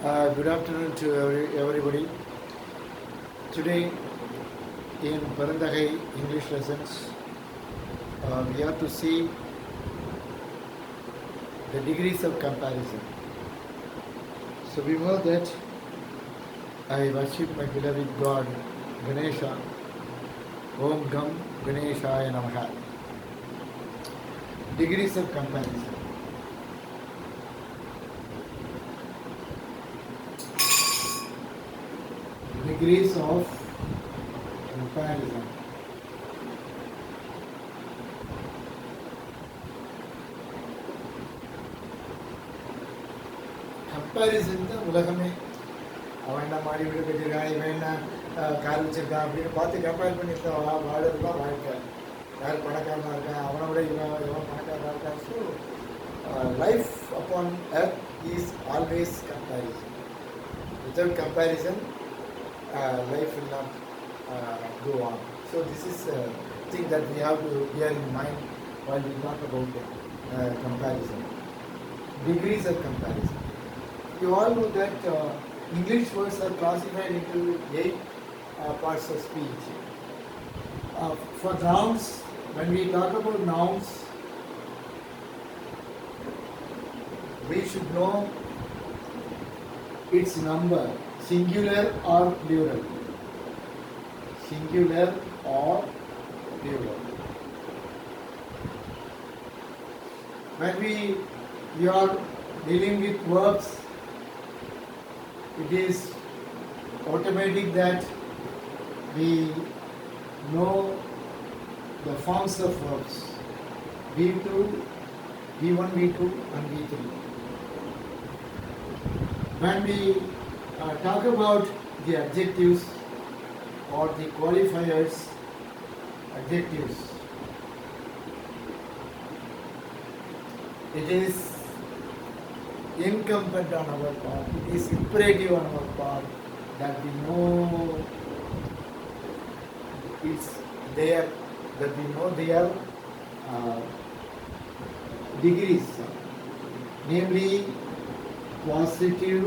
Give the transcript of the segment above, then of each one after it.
Good afternoon to everybody. Today in Parandagai English lessons, we have to see the degrees of comparison. So we know that I worship my beloved God Ganesha. Om Gam Ganeshaya Namaha. Degrees of comparison. Degrees of comparison. Comparison தான் உலகமே. அவன் என்ன மாடி வீடு கட்டியிருக்கான், இவன் என்ன car வச்சிருக்கான் அப்படின்னு பார்த்து கம்பேர் பண்ணிட்டு வாழறது தான் வாழ்க்கை. யார் பணக்காரனாக இருக்கான், அவனை விட இவன் பணக்காரனாக இருக்கான். So life upon earth is always comparison. Without comparison life will not go on. So this is a thing that we have to bear in mind while we talk about comparison. Degrees of comparison. You all know that English words are classified into 8 parts of speech. For nouns, when we talk about nouns, we should know its number. Singular or plural? Singular or plural? When we are dealing with verbs, it is automatic that we know the forms of verbs. V2, V1, V2 and V3. When we talk about the adjectives or the qualifiers, adjectives, it is incumbent on our part, it is imperative on our part that we know it's there, that we know their degrees, namely positive,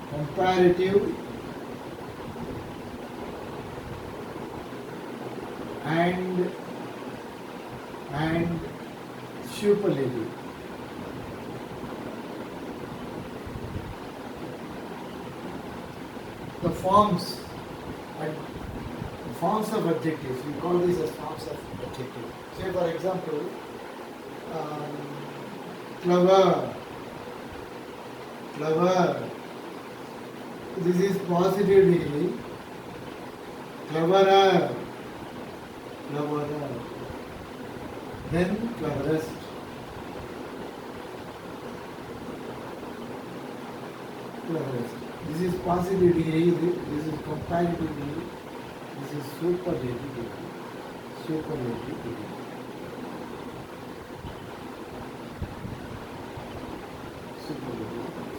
comparative, and superlative. The forms of adjectives, we call these as forms of adjectives. Say for example, clever. This is positive degree. Cleverer. Then cleverest. This is positive degree. This is comparative degree. This is superlative degree.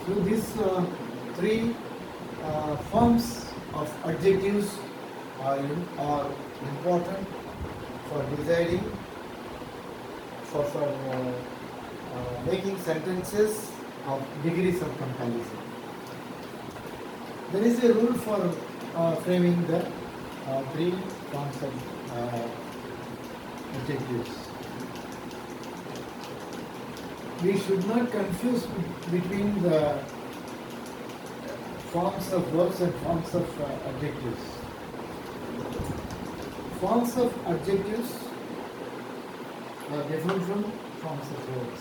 So these three forms of adjectives are important for deciding, for making sentences of degrees of comparison. There is a rule for framing the three forms of adjectives. We should not confuse between the forms of verbs and forms of adjectives. Forms of adjectives are different from forms of verbs.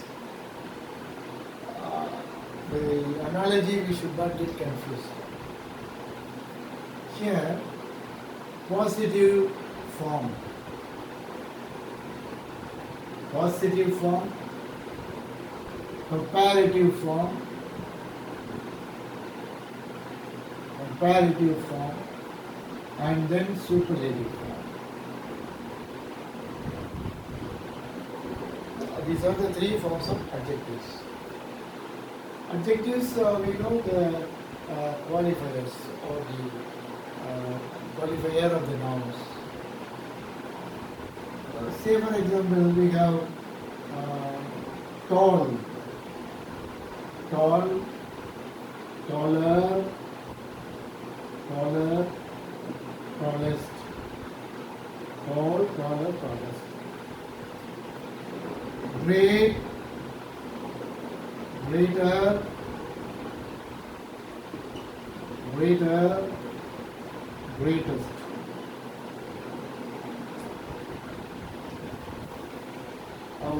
The analogy, we should not get confused. Here, positive form, comparative form, and then superlative form. These are the three forms of adjectives. Adjectives, we know the qualifiers or the qualifier of the nouns. Say for example, we have tall. tall, taller, taller, tallest, tall, taller, tallest. Great, greater, greater, greatest.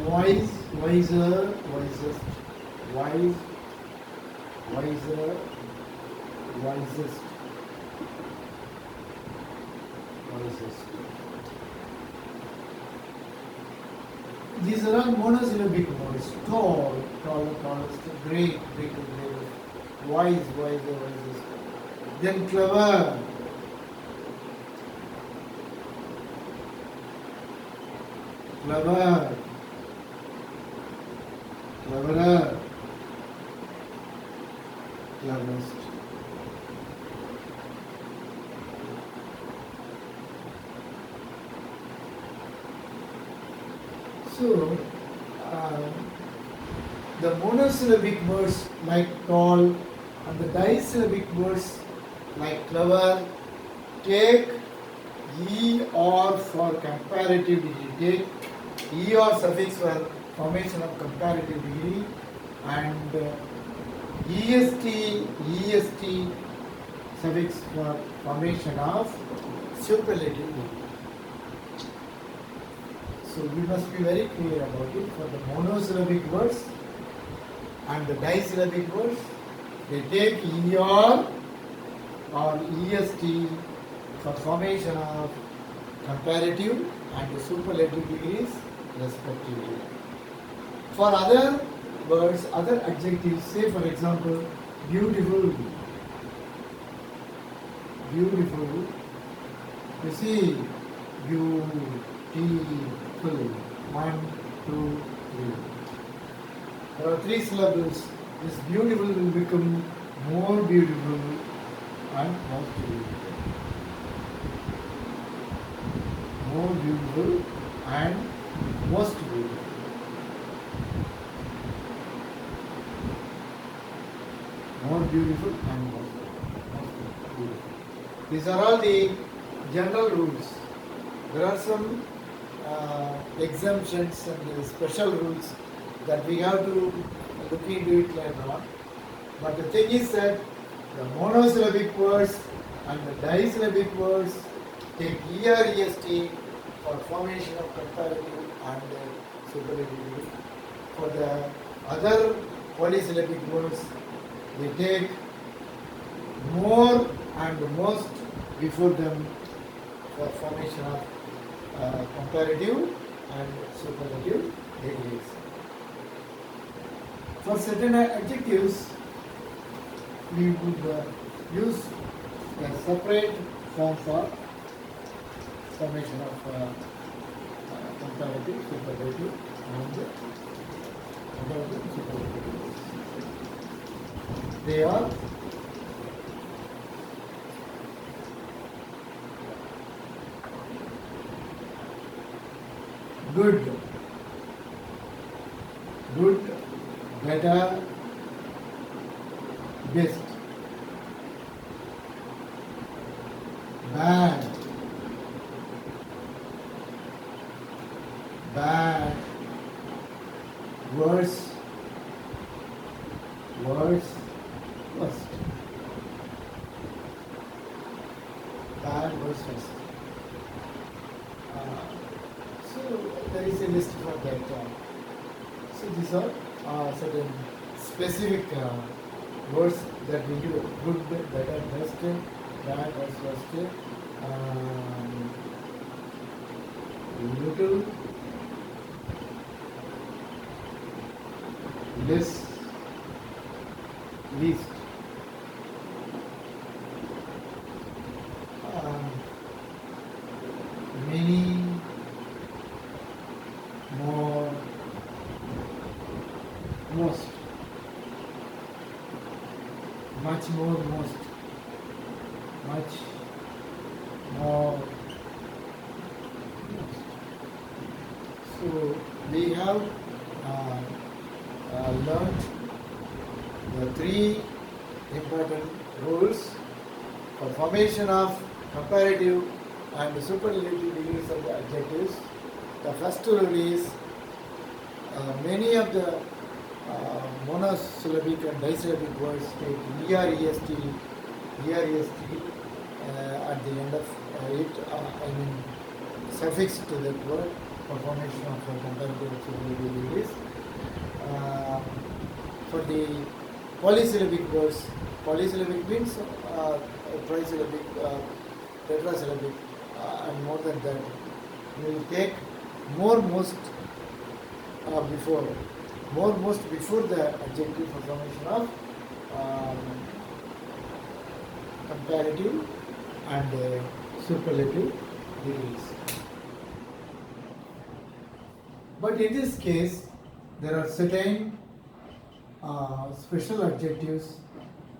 Wise, wiser, wisest. Wise, wiser, wisest. Wisest. These are all monosyllabic words. Tall, taller, tallest. Great, greater, greatest. Wise, wiser, wisest. Then clever. Clever. Cleverer. Cleverest. So, the monosyllabic words like tall and the disyllabic words like clever take er for comparative degree. Take er suffix for formation of comparative degree and est suffix for formation of superlative degree. So we must be very clear about it. For the monosyllabic words and the disyllabic words, they take er or est for formation of comparative and superlative degrees respectively. For other words, other adjectives, say for example, beautiful, beautiful, you see, beautiful, 1, 2, 3. There are 3 syllables. This beautiful will become more beautiful and most beautiful. More beautiful and most beautiful. More beautiful and most beautiful. These are all the general rules. There are some exemptions and special rules that we have to look into it later on. But the thing is that the monosyllabic words and the disyllabic words take est for formation of comparative and superlative. For the other polysyllabic words, they take more and most before them for formation of comparative and superlative degrees. For certain adjectives, we would use a separate form for formation of comparative, superlative, and comparative, superlative. They are good, good, better, best, bad, bad, worse, worse, worst, bad, worse, worst. So there is a list for that. So these are certain specific words that we do: good, better, best, bad, worse, worst, little, less, least. Many, more, most, much more, most, much more, most. So we have learned the three important rules for formation of comparative and superlative degrees of the adjectives. The first rule is many of the monosyllabic and disyllabic words take EREST at the end of it, suffix to that word for formation of comparative and superlative degrees. For the polysyllabic words, polysyllabic means trisyllabic, tetrasyllabic, and more than that, we will take most before the adjective for formation of comparative and superlative degrees. But in this case, there are certain special adjectives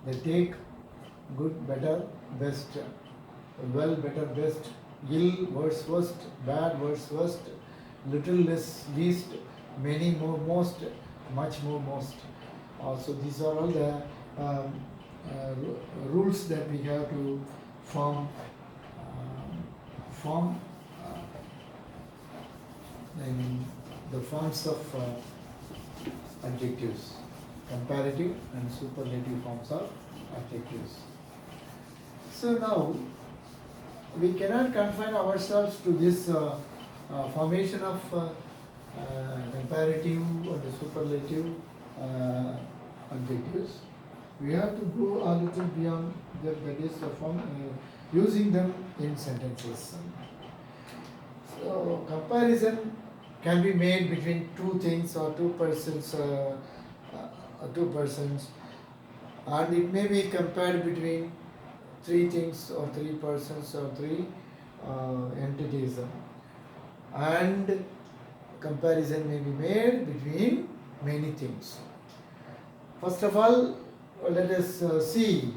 that take good, better, best, well, better, best, ill, worse, worst, bad, worse, worst, little, less, least, many, more, most, much more, most. So these are all the rules that we have to form in the forms of adjectives, comparative and superlative forms of adjectives. So now we cannot confine ourselves to this formation of comparative and superlative adjectives. We have to go a little beyond that is using them in sentences. So comparison can be made between two things or two persons, and it may be compared between three things or three persons or three entities, and comparison may be made between many things. First of all, let us see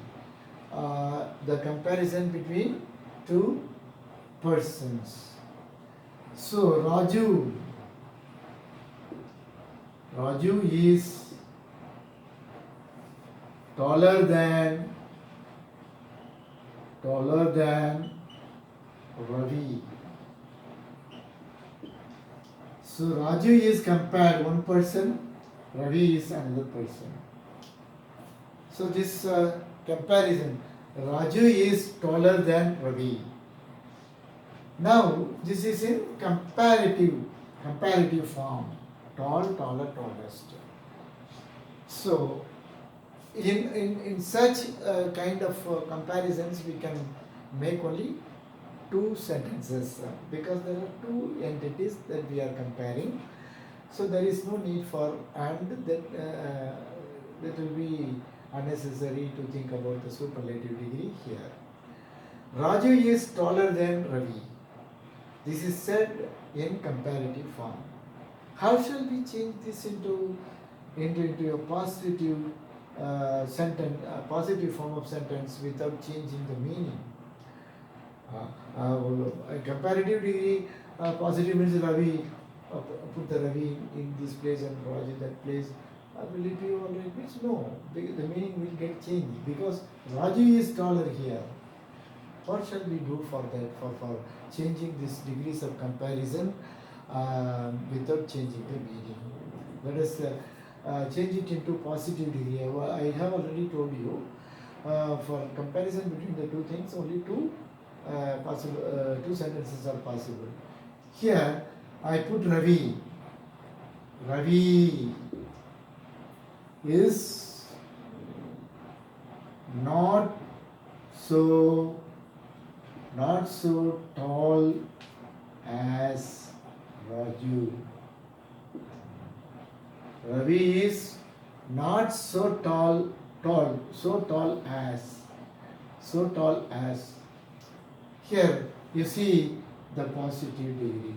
the comparison between two persons. So Raju is taller than Ravi. So Raju is compared one person, Ravi is another person. So this comparison, Raju is taller than Ravi. Now this is in comparative form. Tall, taller, tallest. So in such kind of comparisons we can make only two sentences because there are two entities that we are comparing. So there is no need for and that will be unnecessary to think about the superlative degree here. Raju is taller than Ravi. This is said in comparative form. How shall we change this into a positive sentence, positive form of sentence without changing the meaning? Comparative degree, positive means Ravi, put the Ravi in this place and Raj in that place. Will it be alright? Means no, the meaning will get changed because Raju is taller here. What shall we do for that, for changing these degrees of comparison without changing the meaning? Let us change it into positive degree. I have already told you for comparison between the two things, only two sentences are possible. Here I put Ravi. Ravi is not so tall as Raju. Ravi is not so tall as. Here you see the positive degree.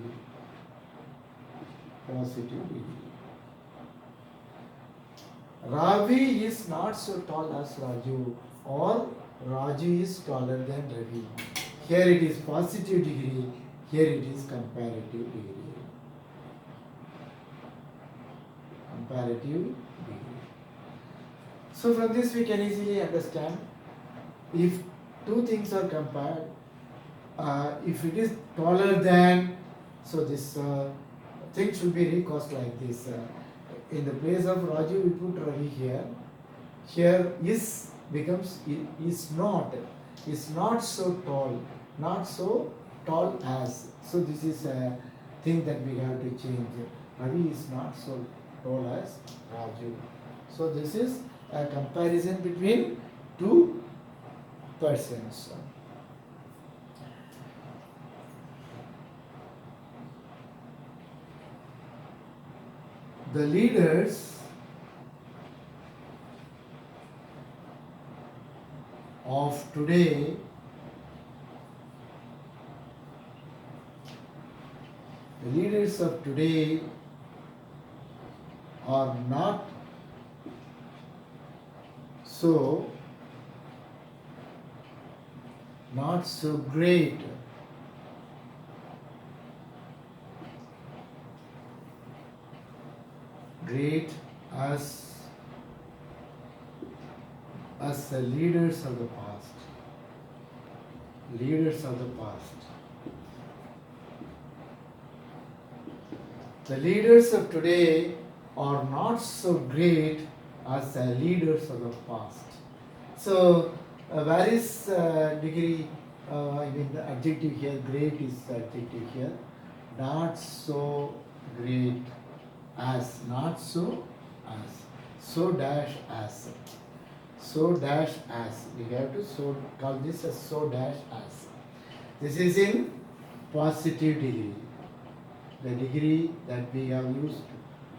Ravi is not so tall as Raju, or Raju is taller than Ravi. Here it is positive degree, here it is comparative degree. So from this we can easily understand if two things are compared, if it is taller than, so this thing should be recast like this. In the place of Raju we put Ravi here. Here is becomes is not so tall, not so tall as. So this is a thing that we have to change. Ravi is not so tall as Raju. So this is a comparison between two persons. The leaders of today are not so great as the leaders of the past. Leaders of the past. The leaders of today are not so great as the leaders of the past. So, where is degree? I mean, the adjective here, great is the adjective here. Not so great as, not so as, so dash as. So dash as. We have to so call this as so dash as. This is in positive degree. The degree that we have used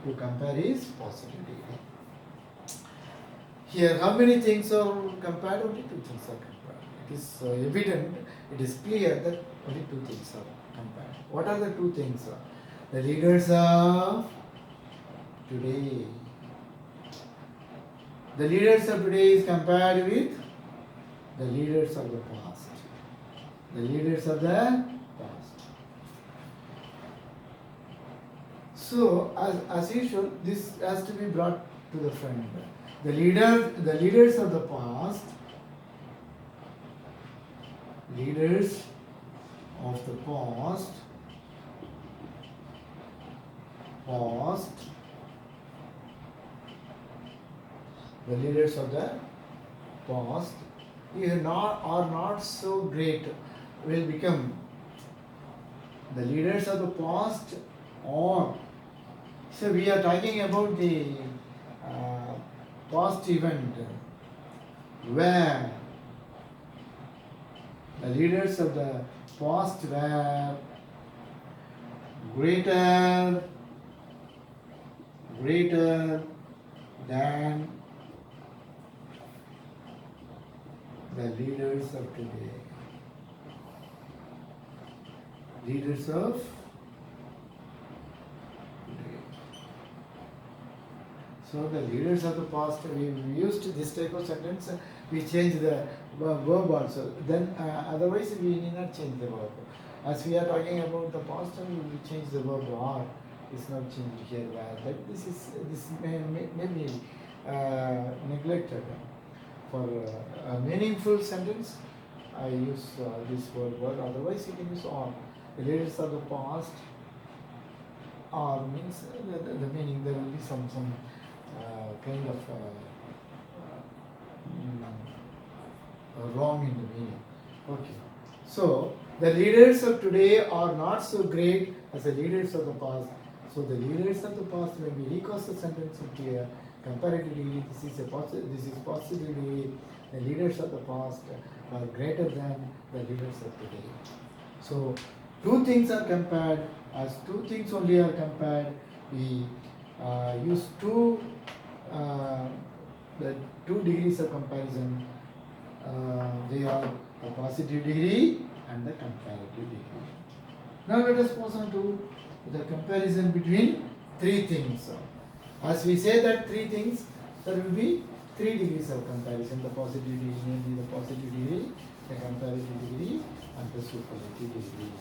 to compare is positive degree. Here, how many things are compared? Only two things are compared. It is evident, it is clear that only two things are compared. What are the two things? The leaders of today. The leaders of today is compared with the leaders of the past. The leaders of the past. So, as usual, this has to be brought to the front. The leaders of the past, leaders of the past, the leaders of the past are not so great, will become the leaders of the past, or so we are talking about the past event where the leaders of the past were greater than the leaders of today. Leaders of today. So the leaders of the past, we used this type of sentence, we change the verb also. Then otherwise we need not change the verb. As we are talking about the past, we will change the verb are. It's not changed here. But this may be neglected. For a meaningful sentence, I use this word. Otherwise, you can use are. The leaders of the past are means the meaning. There will be some kind of wrong in the meaning. Okay. So the leaders of today are not so great as the leaders of the past. So the leaders of the past, when we recast the sentence into comparatively, this is positively, the leaders of the past are greater than the leaders of today. So two things are compared. As two things only are compared, we use the two degrees of comparison. They are the positive degree and the comparative degree. Now let us pass on to the comparison between three things. As we say that three things, there will be three degrees of comparison. The positive degree, namely the positive degree, the comparative degree, and the superlative degree.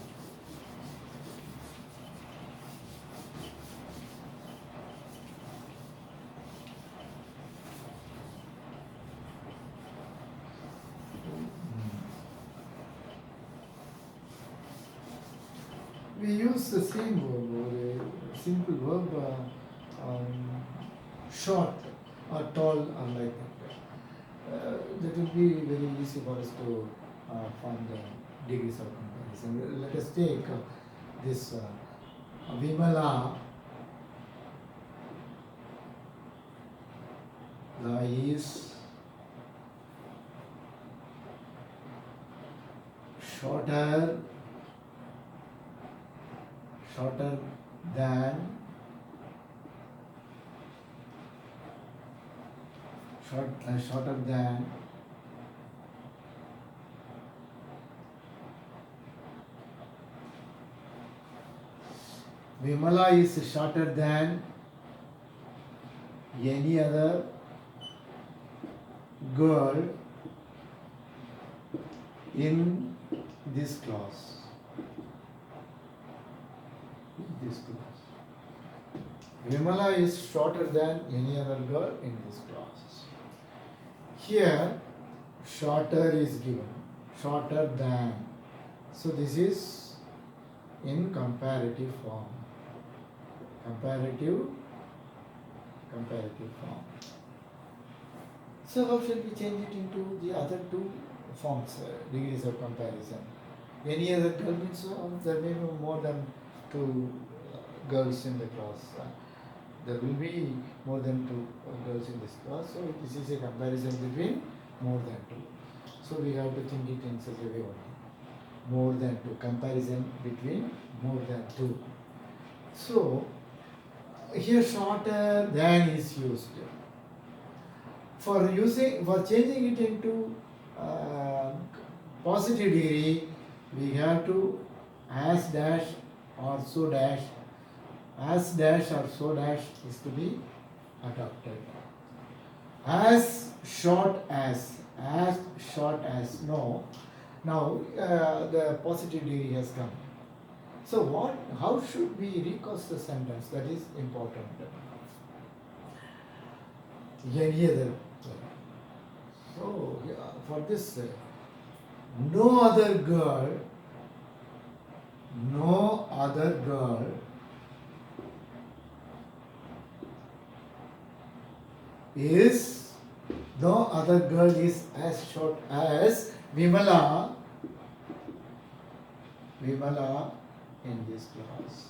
we use the same verb, or a simple verb, short or tall or like that. That will be very easy for us to find the degrees of comparison. Let us take this Vimala is shorter than shorter than Vimala is shorter than any other girl in this class. Vimala is shorter than any other girl in this class. Here, shorter is given, shorter than. So this is in comparative form. Comparative form. So how shall we change it into the other two forms, degrees of comparison? Any other girl means there may be more than two girls in the class. There will be more than two girls in this class. So this is a comparison between more than two. So we have to think it in such a way only. More than two. Comparison between more than two. So here shorter than is used. For changing it into positive degree, we have to as dash or so dash. As dash or so dash is to be adopted. As short as no. Now the positive degree has come. So how should we recast the sentence? That is important. Any other. So for this, no other girl is as short as Vimala in this class.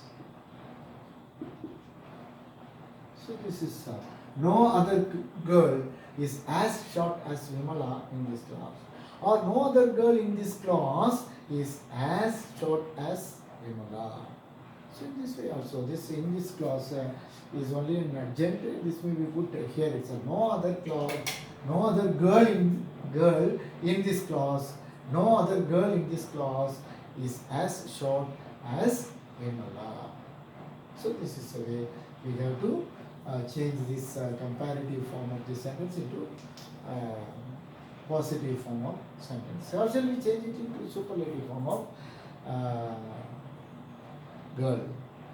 So this is no other girl is as short as Vimala in this class, or no other girl in this class is as short as Vimala. So in this way also, this in this class is only an adjunct. This may be put here. It's a no other girl in this class. No other girl in this class is as short as Vimala. So this is the way we have to change this comparative form of this sentence into positive form of sentence. How shall we change it into superlative form of girl?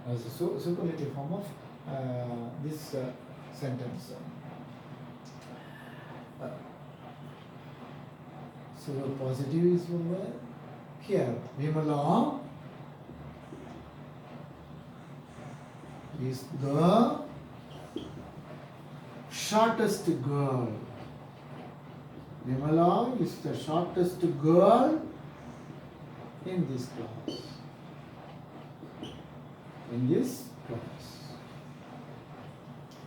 As a superlative form of this sentence. So positive is over here. Vimala is the shortest girl. Vimala is the shortest girl in this class. In this class.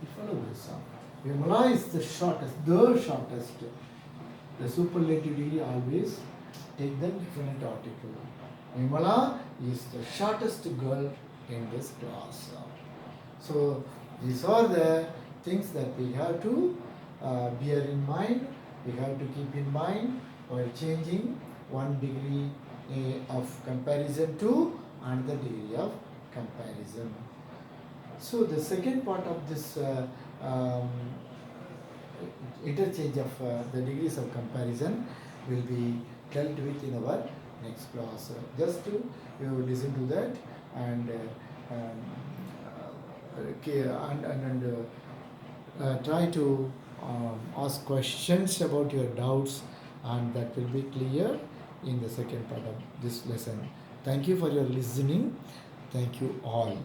You follow this up. Vimala is the shortest. The superlative degree always take the definite article. Vimala is the shortest girl in this class. So these are the things that we have to bear in mind. We have to keep in mind while changing one degree of comparison to another degree of comparison. So the second part of this interchange of the degrees of comparison will be dealt with in our next class. Just to you listen to that and try to ask questions about your doubts, and that will be clear in the second part of this lesson. Thank you for your listening. Thank you all.